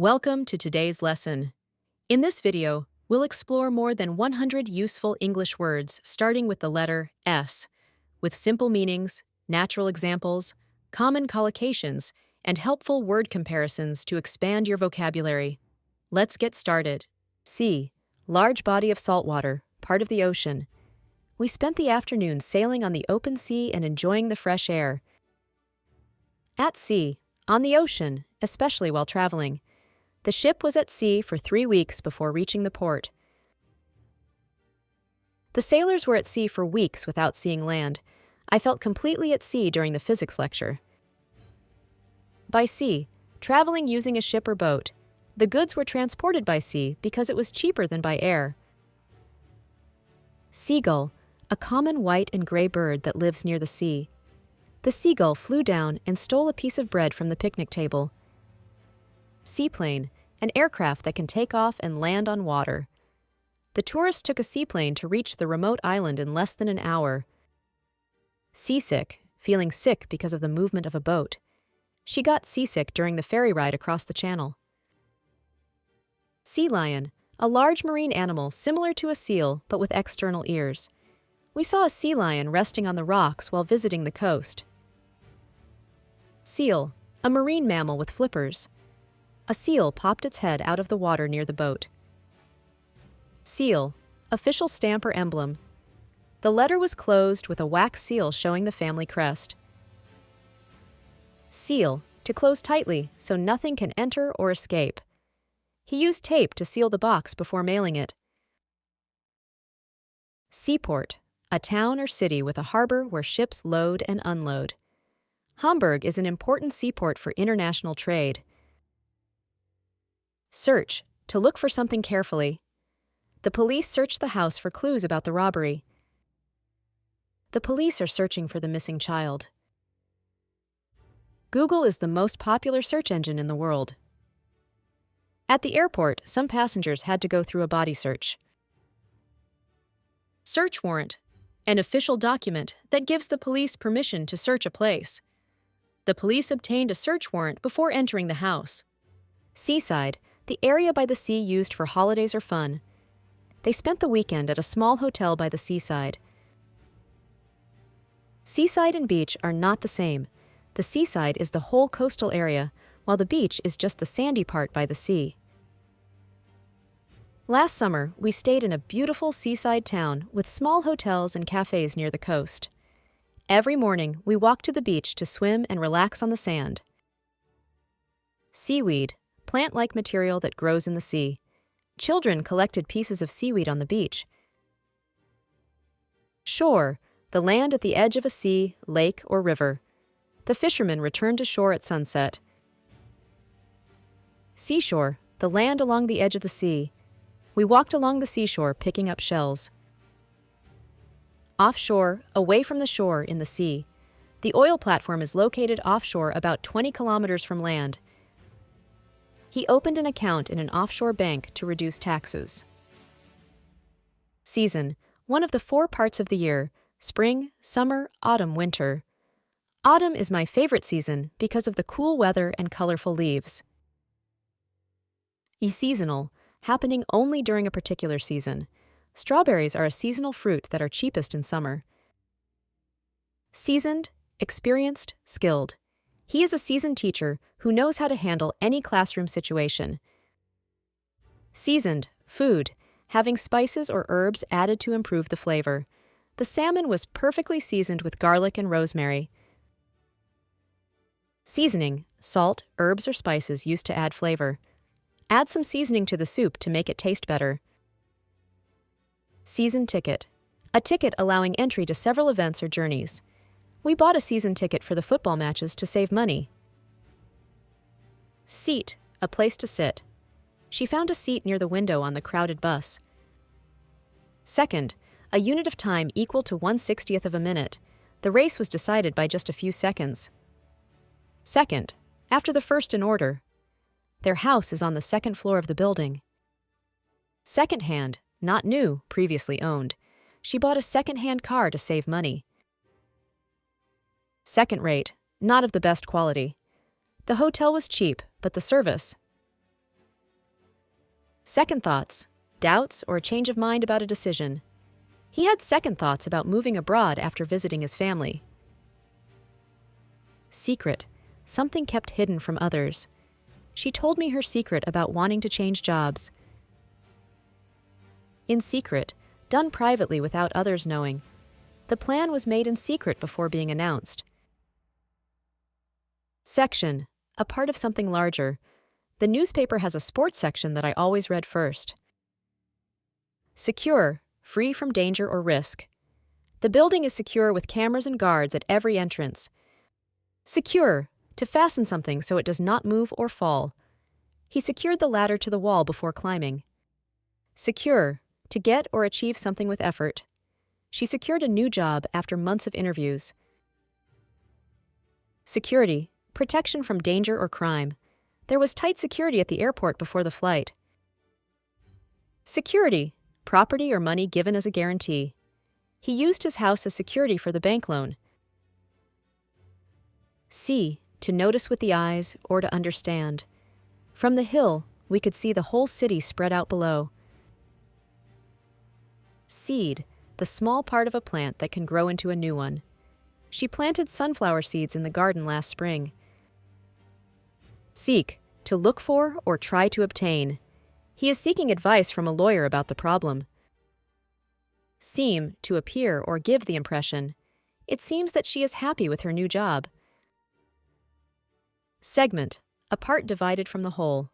Welcome to today's lesson. In this video, we'll explore more than 100 useful English words starting with the letter S, with simple meanings, natural examples, common collocations, and helpful word comparisons to expand your vocabulary. Let's get started. Sea, large body of salt water, part of the ocean. We spent the afternoon sailing on the open sea and enjoying the fresh air. At sea, on the ocean, especially while traveling. The ship was at sea for 3 weeks before reaching the port. The sailors were at sea for weeks without seeing land. I felt completely at sea during the physics lecture. By sea, traveling using a ship or boat. The goods were transported by sea because it was cheaper than by air. Seagull, a common white and gray bird that lives near the sea. The seagull flew down and stole a piece of bread from the picnic table. Seaplane, an aircraft that can take off and land on water. The tourist took a seaplane to reach the remote island in less than an hour. Seasick, feeling sick because of the movement of a boat. She got seasick during the ferry ride across the channel. Sea lion, a large marine animal similar to a seal but with external ears. We saw a sea lion resting on the rocks while visiting the coast. Seal, a marine mammal with flippers. A seal popped its head out of the water near the boat. Seal, official stamp or emblem. The letter was closed with a wax seal showing the family crest. Seal, to close tightly so nothing can enter or escape. He used tape to seal the box before mailing it. Seaport, a town or city with a harbor where ships load and unload. Hamburg is an important seaport for international trade. Search, to look for something carefully. The police searched the house for clues about the robbery. The police are searching for the missing child. Google is the most popular search engine in the world. At the airport, some passengers had to go through a body search. Search warrant, an official document that gives the police permission to search a place. The police obtained a search warrant before entering the house. Seaside, the area by the sea used for holidays or fun. They spent the weekend at a small hotel by the seaside. Seaside and beach are not the same. The seaside is the whole coastal area, while the beach is just the sandy part by the sea. Last summer, we stayed in a beautiful seaside town with small hotels and cafes near the coast. Every morning, we walked to the beach to swim and relax on the sand. Seaweed, plant-like material that grows in the sea. Children collected pieces of seaweed on the beach. Shore, the land at the edge of a sea, lake, or river. The fishermen returned to shore at sunset. Seashore, the land along the edge of the sea. We walked along the seashore picking up shells. Offshore, away from the shore in the sea. The oil platform is located offshore about 20 kilometers from land. He opened an account in an offshore bank to reduce taxes. Season, one of the 4 parts of the year: spring, summer, autumn, winter. Autumn is my favorite season because of the cool weather and colorful leaves. Seasonal, happening only during a particular season. Strawberries are a seasonal fruit that are cheapest in summer. Seasoned, experienced, skilled. He is a seasoned teacher who knows how to handle any classroom situation. Seasoned, food, having spices or herbs added to improve the flavor. The salmon was perfectly seasoned with garlic and rosemary. Seasoning, salt, herbs, or spices used to add flavor. Add some seasoning to the soup to make it taste better. Season ticket, a ticket allowing entry to several events or journeys. We bought a season ticket for the football matches to save money. Seat, a place to sit. She found a seat near the window on the crowded bus. Second, a unit of time equal to 1/60th of a minute. The race was decided by just a few seconds. Second, after the first in order. Their house is on the 2nd floor of the building. Second-hand, not new, previously owned. She bought a second-hand car to save money. Second-rate, not of the best quality. The hotel was cheap, but the service. Second thoughts, doubts, or a change of mind about a decision. He had second thoughts about moving abroad after visiting his family. Secret, something kept hidden from others. She told me her secret about wanting to change jobs. In secret, done privately without others knowing. The plan was made in secret before being announced. Section, a part of something larger. The newspaper has a sports section that I always read first. Secure, free from danger or risk. The building is secure with cameras and guards at every entrance. Secure, to fasten something so it does not move or fall. He secured the ladder to the wall before climbing. Secure, to get or achieve something with effort. She secured a new job after months of interviews. Security, protection from danger or crime. There was tight security at the airport before the flight. Security, property or money given as a guarantee. He used his house as security for the bank loan. See, to notice with the eyes or to understand. From the hill, we could see the whole city spread out below. Seed, the small part of a plant that can grow into a new one. She planted sunflower seeds in the garden last spring. Seek, to look for or try to obtain. He is seeking advice from a lawyer about the problem. Seem, to appear or give the impression. It seems that she is happy with her new job. Segment, a part divided from the whole.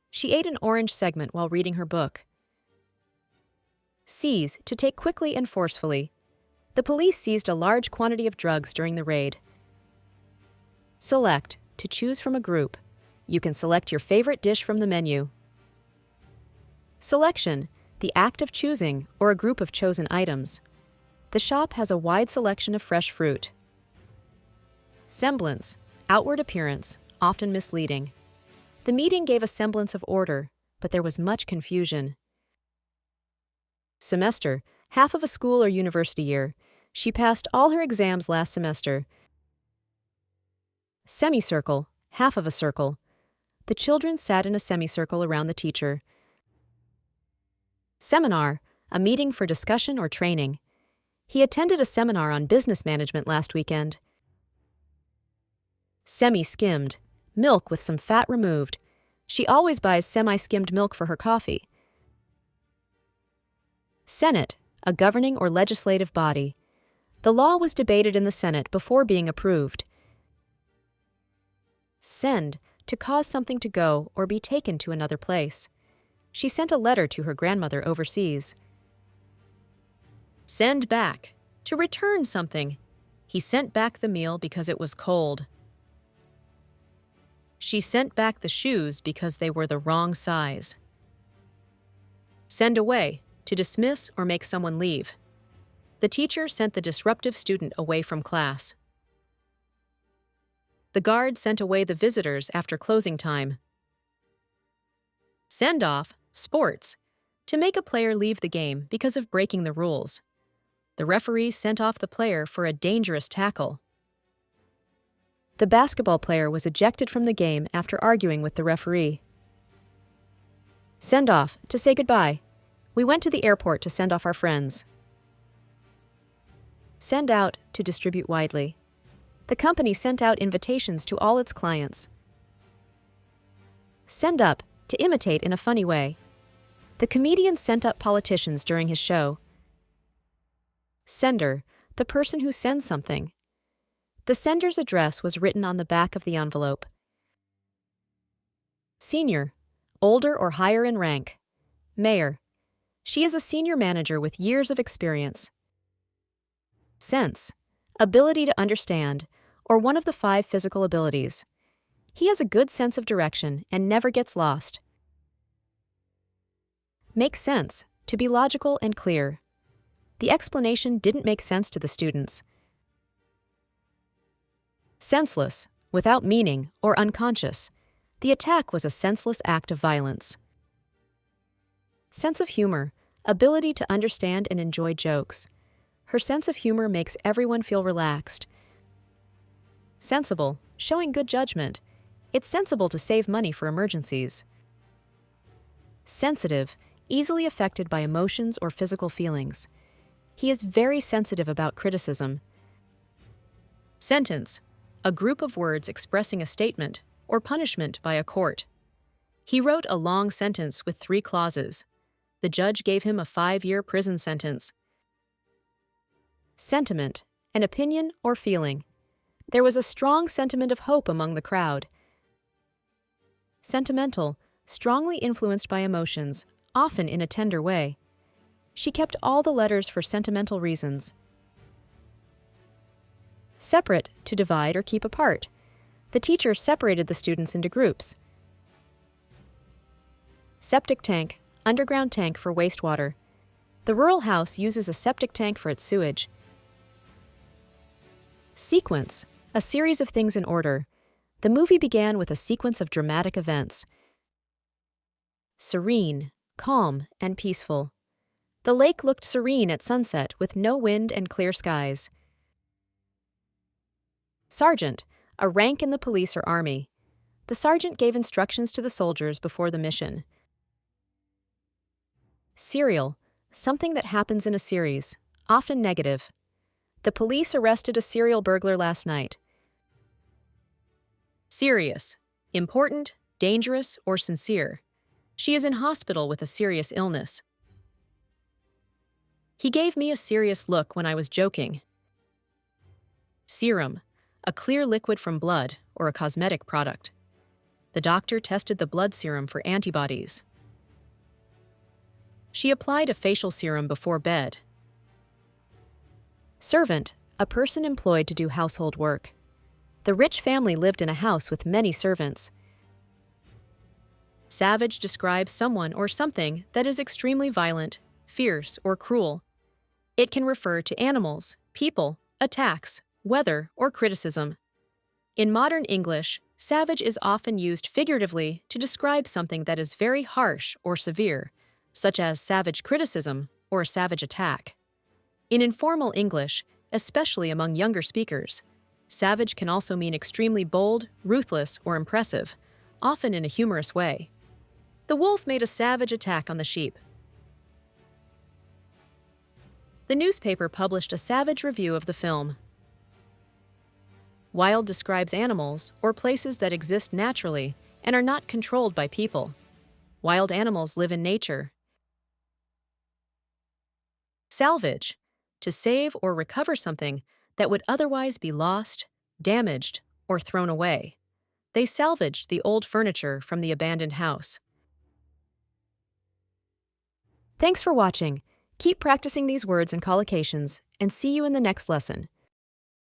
She ate an orange segment while reading her book. Seize, to take quickly and forcefully. The police seized a large quantity of drugs during the raid. Select, to choose from a group. You can select your favorite dish from the menu. Selection, the act of choosing or a group of chosen items. The shop has a wide selection of fresh fruit. Semblance, outward appearance, often misleading. The meeting gave a semblance of order, but there was much confusion. Semester, half of a school or university year. She passed all her exams last semester. Semicircle, half of a circle. The children sat in a semicircle around the teacher. Seminar, a meeting for discussion or training. He attended a seminar on business management last weekend. Semi-skimmed, milk with some fat removed. She always buys semi-skimmed milk for her coffee. Senate, a governing or legislative body. The law was debated in the Senate before being approved. Send, to cause something to go or be taken to another place. She sent a letter to her grandmother overseas. Send back, to return something. He sent back the meal because it was cold. She sent back the shoes because they were the wrong size. Send away, to dismiss or make someone leave. The teacher sent the disruptive student away from class. The guard sent away the visitors after closing time. Send off, sports, to make a player leave the game because of breaking the rules. The referee sent off the player for a dangerous tackle. The basketball player was ejected from the game after arguing with the referee. Send off, to say goodbye. We went to the airport to send off our friends. Send out, to distribute widely. The company sent out invitations to all its clients. Send up, to imitate in a funny way. The comedian sent up politicians during his show. Sender, the person who sends something. The sender's address was written on the back of the envelope. Senior, older or higher in rank. Mayor. She is a senior manager with years of experience. Sense, ability to understand, or one of the 5 physical abilities. He has a good sense of direction and never gets lost. Make sense, to be logical and clear. The explanation didn't make sense to the students. Senseless, without meaning or unconscious. The attack was a senseless act of violence. Sense of humor, ability to understand and enjoy jokes. Her sense of humor makes everyone feel relaxed. Sensible, showing good judgment. It's sensible to save money for emergencies. Sensitive, easily affected by emotions or physical feelings. He is very sensitive about criticism. Sentence, a group of words expressing a statement or punishment by a court. He wrote a long sentence with 3 clauses. The judge gave him a 5-year prison sentence. Sentiment, an opinion or feeling. There was a strong sentiment of hope among the crowd. Sentimental, strongly influenced by emotions, often in a tender way. She kept all the letters for sentimental reasons. Separate, to divide or keep apart. The teacher separated the students into groups. Septic tank, underground tank for wastewater. The rural house uses a septic tank for its sewage. Sequence, a series of things in order. The movie began with a sequence of dramatic events. Serene, calm, and peaceful. The lake looked serene at sunset with no wind and clear skies. Sergeant, a rank in the police or army. The sergeant gave instructions to the soldiers before the mission. Serial, something that happens in a series, often negative. The police arrested a serial burglar last night. Serious, important, dangerous, or sincere. She is in hospital with a serious illness. He gave me a serious look when I was joking. Serum, a clear liquid from blood or a cosmetic product. The doctor tested the blood serum for antibodies. She applied a facial serum before bed. Servant, a person employed to do household work. The rich family lived in a house with many servants. Savage describes someone or something that is extremely violent, fierce, or cruel. It can refer to animals, people, attacks, weather, or criticism. In modern English, savage is often used figuratively to describe something that is very harsh or severe, such as savage criticism or savage attack. In informal English, especially among younger speakers, savage can also mean extremely bold, ruthless, or impressive, often in a humorous way. The wolf made a savage attack on the sheep. The newspaper published a savage review of the film. Wild describes animals or places that exist naturally and are not controlled by people. Wild animals live in nature. Salvage, to save or recover something that would otherwise be lost, damaged, or thrown away. They salvaged the old furniture from the abandoned house. Thanks for watching. Keep practicing these words and collocations, and see you in the next lesson.